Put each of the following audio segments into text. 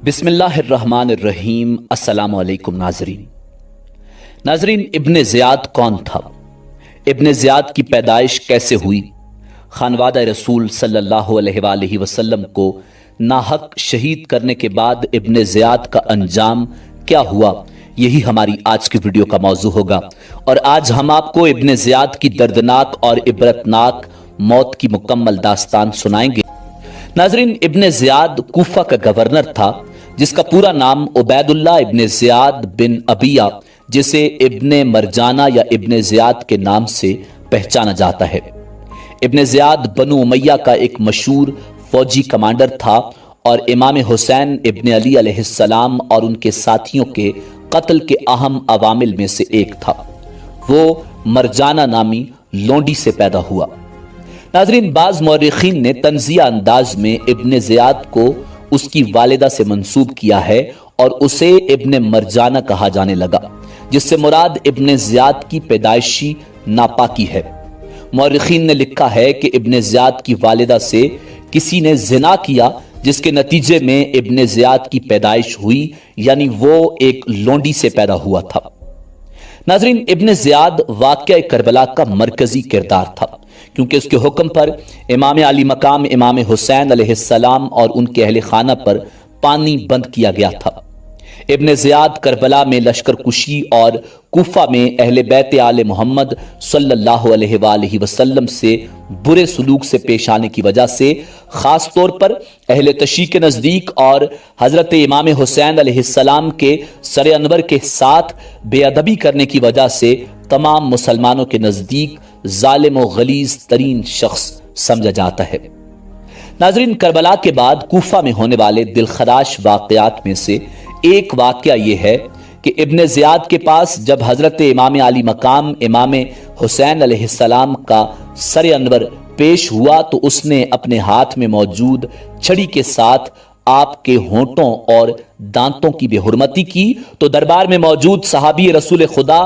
بسم اللہ الرحمن الرحیم۔ السلام علیکم ناظرین، ابن زیاد کون تھا؟ ابن زیاد کی پیدائش کیسے ہوئی؟ خانوادہ رسول صلی اللہ علیہ وآلہ وسلم کو ناحق شہید کرنے کے بعد ابن زیاد کا انجام کیا ہوا؟ یہی ہماری آج کی ویڈیو کا موضوع ہوگا، اور آج ہم آپ کو ابن زیاد کی دردناک اور عبرتناک موت کی مکمل داستان سنائیں گے۔ ناظرین، ابن زیاد کوفہ کا گورنر تھا، جس کا پورا نام عبید اللہ ابن زیاد بن ابیہ، جسے ابن مرجانہ یا ابن زیاد کے نام سے پہچانا جاتا ہے۔ ابن زیاد بنو امیہ کا ایک مشہور فوجی کمانڈر تھا اور امام حسین ابن علی علیہ السلام اور ان کے ساتھیوں کے قتل کے اہم عوامل میں سے ایک تھا۔ وہ مرجانہ نامی لونڈی سے پیدا ہوا۔ ناظرین، بعض مورخین نے طنزیہ انداز میں ابن زیاد کو اس کی والدہ سے منسوب کیا ہے اور اسے ابن مرجانہ کہا جانے لگا، جس سے مراد ابن زیاد کی پیدائشی ناپاکی ہے۔ مورخین نے لکھا ہے کہ ابن زیاد کی والدہ سے کسی نے زنا کیا، جس کے نتیجے میں ابن زیاد کی پیدائش ہوئی، یعنی وہ ایک لونڈی سے پیدا ہوا تھا۔ ناظرین، ابن زیاد واقعہ کربلا کا مرکزی کردار تھا، کیونکہ اس کے حکم پر امام علی مقام امام حسین علیہ السلام اور ان کے اہل خانہ پر پانی بند کیا گیا تھا۔ ابن زیاد کربلا میں لشکر کشی اور کوفہ میں اہل بیت آل محمد صلی اللہ علیہ وآلہ وسلم سے برے سلوک سے پیش آنے کی وجہ سے، خاص طور پر اہل تشیع کے نزدیک اور حضرت امام حسین علیہ السلام کے سر انور کے ساتھ بے ادبی کرنے کی وجہ سے تمام مسلمانوں کے نزدیک ظالم و غلیظ ترین شخص سمجھا جاتا ہے۔ ناظرین، کربلا کے بعد کوفہ میں ہونے والے دلخراش واقعات میں سے ایک واقعہ یہ ہے کہ ابن زیاد کے پاس جب حضرت امام علی مقام امام حسین علیہ السلام کا سر انور پیش ہوا تو اس نے اپنے ہاتھ میں موجود چھڑی کے ساتھ آپ کے ہونٹوں اور دانتوں کی بے حرمتی کی، تو دربار میں موجود صحابی رسول خدا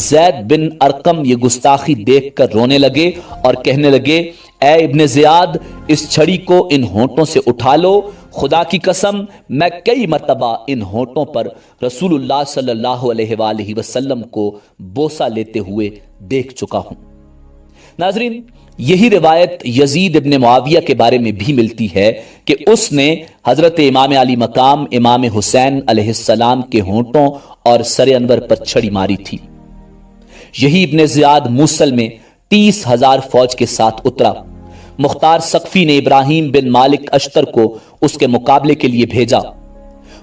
زید بن ارقم یہ گستاخی دیکھ کر رونے لگے اور کہنے لگے، اے ابن زیاد، اس چھڑی کو ان ہونٹوں سے اٹھا لو، خدا کی قسم میں کئی مرتبہ ان ہونٹوں پر رسول اللہ صلی اللہ علیہ وآلہ وسلم کو بوسہ لیتے ہوئے دیکھ چکا ہوں۔ ناظرین، یہی روایت یزید ابن معاویہ کے بارے میں بھی ملتی ہے کہ اس نے حضرت امام علی مقام امام حسین علیہ السلام کے ہونٹوں اور سر انور پر چھڑی ماری تھی۔ یہی ابن زیاد موصل میں 30,000 فوج کے ساتھ اترا۔ مختار ثقفی نے ابراہیم بن مالک اشتر کو اس کے مقابلے کے لیے بھیجا۔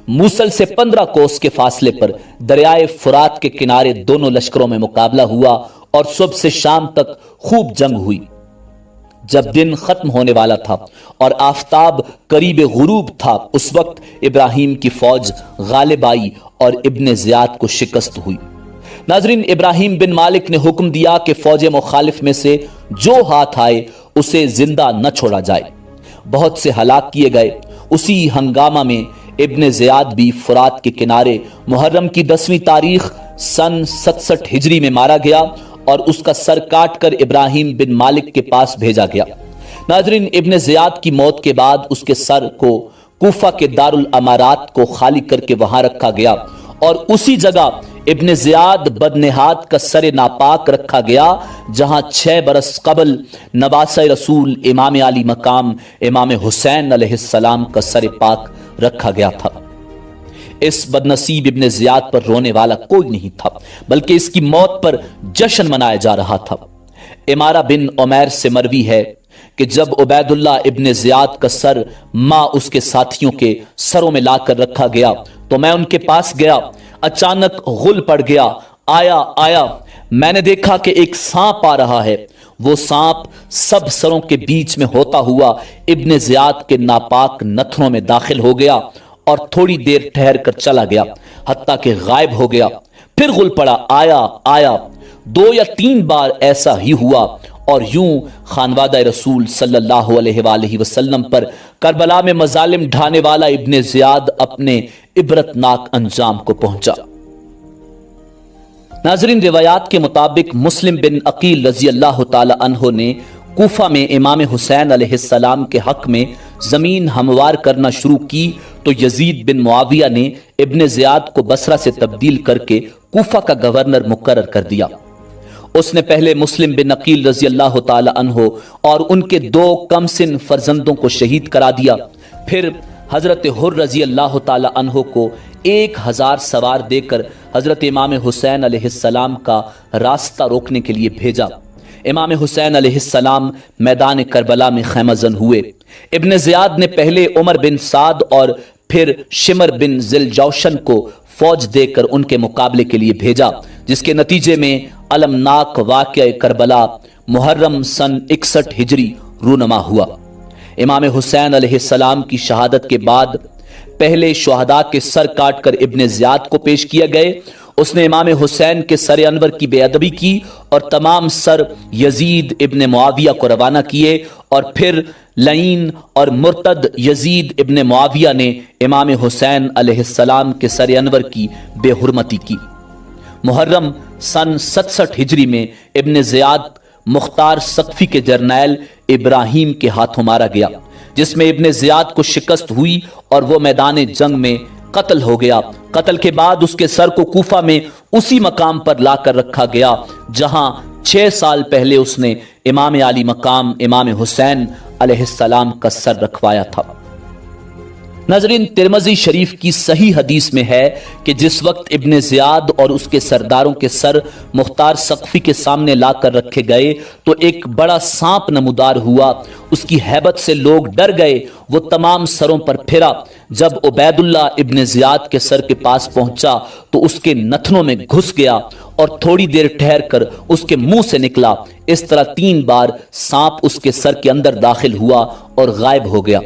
موصل سے 15 کوس کے فاصلے پر دریائے فرات کے کنارے دونوں لشکروں میں مقابلہ ہوا اور صبح سے شام تک خوب جنگ ہوئی۔ جب دن ختم ہونے والا تھا اور آفتاب قریب غروب تھا، اس وقت ابراہیم کی فوج غالب آئی اور ابن زیاد کو شکست ہوئی۔ ناظرین، ابراہیم بن مالک نے حکم دیا کہ فوج مخالف میں سے جو ہاتھ آئے اسے زندہ نہ چھوڑا جائے۔ بہت سے ہلاک کیے گئے۔ اسی ہنگامہ میں ابن زیاد بھی فرات کے کنارے محرم کی 10ویں تاریخ سن 67 ہجری میں مارا گیا اور اس کا سر کاٹ کر ابراہیم بن مالک کے پاس بھیجا گیا۔ ناظرین، ابن زیاد کی موت کے بعد اس کے سر کو کوفہ کے دارالامارات کو خالی کر کے وہاں رکھا گیا اور اسی جگہ ابن زیاد بدنہاد کا سر ناپاک رکھا گیا، جہاں 6 برس قبل نواسہ رسول امام علی مقام امام حسین علیہ السلام کا سر پاک رکھا گیا تھا۔ اس بدنصیب ابن زیاد پر رونے والا کوئی نہیں تھا، بلکہ اس کی موت پر جشن منایا جا رہا تھا۔ امارہ بن عمیر سے مروی ہے کہ جب عبید اللہ ابن زیاد کا سر اس کے ساتھیوں کے سروں میں لا کر رکھا گیا تو میں ان کے پاس گیا۔ اچانک غل پڑ گیا، آیا میں نے دیکھا کہ ایک سانپ آ رہا ہے۔ وہ سانپ سب سروں کے بیچ میں ہوتا ہوا ابن زیاد کے ناپاک نتھنوں میں داخل ہو گیا اور تھوڑی دیر ٹھہر کر چلا گیا، حتیٰ کہ غائب ہو گیا۔ پھر غل پڑا، آیا 2 یا 3 بار ایسا ہی ہوا، اور یوں خانوادہ رسول صلی اللہ علیہ وآلہ وسلم پر کربلا میں مظالم ڈھانے والا ابن زیاد اپنے عبرتناک انجام کو پہنچا۔ ناظرین، روایات کے مطابق مسلم بن عقیل رضی اللہ تعالی عنہ نے کوفہ میں امام حسین علیہ السلام کے حق میں زمین ہموار کرنا شروع کی تو یزید بن معاویہ نے ابن زیاد کو بصرہ سے تبدیل کر کے کوفہ کا گورنر مقرر کر دیا۔ اس نے پہلے مسلم بن عقیل رضی اللہ تعالی عنہ اور ان کے 2 کم سن فرزندوں کو شہید کرا دیا، پھر حضرت حر رضی اللہ تعالی عنہ کو 1000 سوار دے کر حضرت امام حسین علیہ السلام کا راستہ روکنے کے لیے بھیجا۔ امام حسین علیہ السلام میدان کربلا میں خیمہ زن ہوئے۔ ابن زیاد نے پہلے عمر بن سعد اور پھر شمر بن ذیلجوشن کو فوج دے کر ان کے مقابلے کے لیے بھیجا، جس کے نتیجے میں المناک واقعہ کربلا محرم سن 61 ہجری رونما ہوا۔ امام حسین علیہ السلام کی شہادت کے بعد پہلے شہداء کے سر کاٹ کر ابن زیاد کو پیش کیا گئے۔ اس نے امام حسین کے سر انور کی بے ادبی کی اور تمام سر یزید ابن معاویہ کو روانہ کیے، اور پھر لعین اور مرتد یزید ابن معاویہ نے امام حسین علیہ السلام کے سر انور کی بے حرمتی کی۔ محرم سن 67 ہجری میں ابن زیاد مختار سقفی کے جرنیل ابراہیم کے ہاتھوں مارا گیا، جس میں ابن زیاد کو شکست ہوئی اور وہ میدان جنگ میں قتل ہو گیا۔ قتل کے بعد اس کے سر کو کوفہ میں اسی مقام پر لا کر رکھا گیا جہاں 6 سال پہلے اس نے امام علی مقام امام حسین علیہ السلام کا سر رکھوایا تھا۔ ناظرین، ترمذی شریف کی صحیح حدیث میں ہے کہ جس وقت ابن زیاد اور اس کے سرداروں کے سر مختار سقفی کے سامنے لا کر رکھے گئے تو ایک بڑا سانپ نمودار ہوا، اس کی ہیبت سے لوگ ڈر گئے، وہ تمام سروں پر پھرا۔ جب عبید اللہ ابن زیاد کے سر کے پاس پہنچا تو اس کے نتنوں میں گھس گیا اور تھوڑی دیر ٹھہر کر اس کے منہ سے نکلا۔ اس طرح 3 بار سانپ اس کے سر کے اندر داخل ہوا اور غائب ہو گیا۔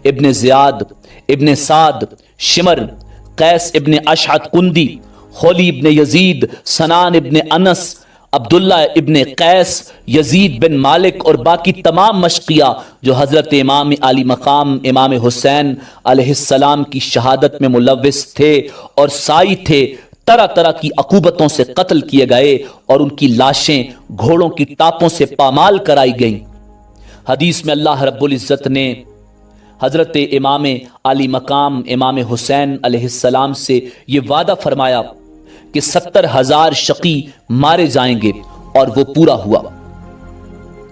ابن زیاد، ابن سعد، شمر، قیس ابن اشعث کندی، خولی ابن یزید، سنان ابن انس، عبداللہ ابن قیس، یزید بن مالک اور باقی تمام مشقیہ جو حضرت امام علی مقام امام حسین علیہ السلام کی شہادت میں ملوث تھے اور سائی تھے، طرح طرح کی عقوبتوں سے قتل کیے گئے اور ان کی لاشیں گھوڑوں کی ٹاپوں سے پامال کرائی گئیں۔ حدیث میں اللہ رب العزت نے حضرت امام علی مقام امام حسین علیہ السلام سے یہ وعدہ فرمایا کہ 70,000 شقی مارے جائیں گے، اور وہ پورا ہوا۔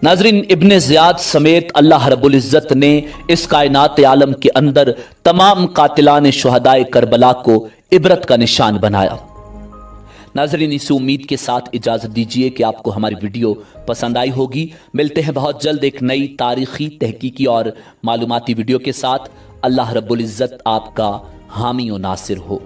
ناظرین، ابن زیاد سمیت اللہ رب العزت نے اس کائنات عالم کے اندر تمام قاتلان شہدائے کربلا کو عبرت کا نشان بنایا۔ ناظرین، اسی امید کے ساتھ اجازت دیجیے کہ آپ کو ہماری ویڈیو پسند آئی ہوگی۔ ملتے ہیں بہت جلد ایک نئی تاریخی، تحقیقی اور معلوماتی ویڈیو کے ساتھ۔ اللہ رب العزت آپ کا حامی و ناصر ہو۔